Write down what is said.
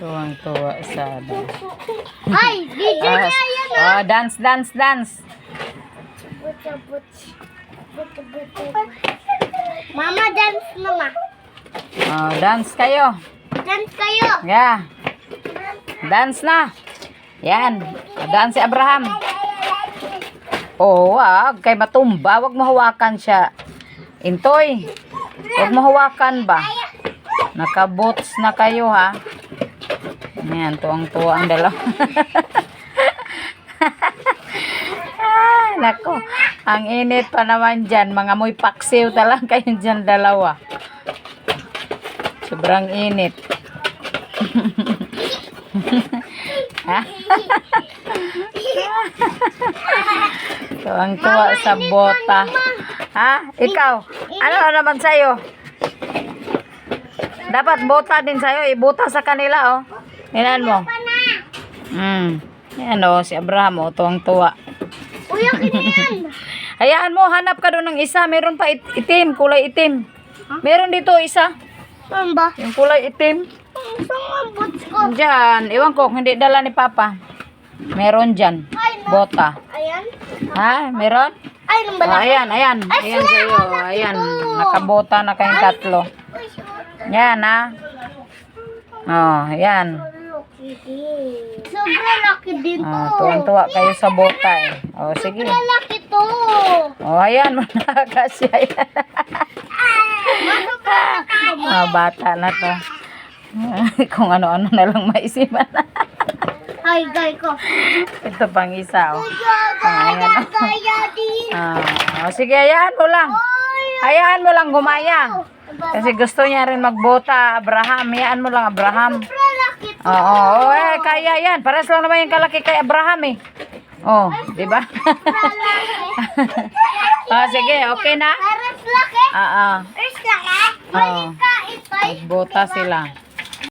Tuwang-tuwa sana. Ay, video na yan Oh, dance, dance, dance. Mama, dance mama. Oh, dance kayo. Dance kayo. Yeah. Dance na. Yan. Dance si Abraham. Oh, wag. Kay matumba. Wag mo hawakan siya. Intoy. Wag mo hawakan ba? Naka-boots na kayo, ha? Yan. Tuwang-tuwa ang dalawa. Ay, nako. Ang init pa naman dyan. Mga moy paksiw talang kayo dyan dalawa. Sobrang init. Ha? Tuwang-tuwa sa bota. Ha? Ikaw? Ano naman sa'yo? Dapat bota din sa'yo. Ibuta sa kanila, oh. Yan mo. Yan, oh. Si Abraham, oh. Tuwang-tuwa. Uy, akin na yan. Hayaan mo, hanap ka doon ng isa. Meron pa itim, kulay itim. Meron dito isa. Saan ba? Yung kulay itim. Saan ang boots ko? Diyan. Iwan ko, hindi dala ni Papa. Meron dyan. Bota. Ayan. Ha? Meron? Ay, nang Oh, bala. ayan, ayan. Ayan sa'yo. Ayan. Nakabota na kayong tatlo. Yan, ha? Oh, ayan. Sobrang laki din to. Oh, tuwang-tuwa kayo sa bota, eh. Oh, sige. Sobrang laki to. Oh, ayan. Kasi ayan. Oh, bata na to. Kung ano-ano na lang maisipan. Ay, gay ko. Ito pang isa, oh. Ayan, oh. Gaya din. Oh, sige, hayaan mo lang. Hayaan mo lang gumaya. Kasi gusto niya rin magbota, Abraham. Hayaan mo lang, Abraham. Sobrang laki to. Oo, kaya yan. Pares lang naman yung kalaki kay Abraham, eh. Oh, di ba? Oh, sige, okay na? Paras laki. Oo. Paras laki. Oo. Balik ka, ito'y. Magbota sila.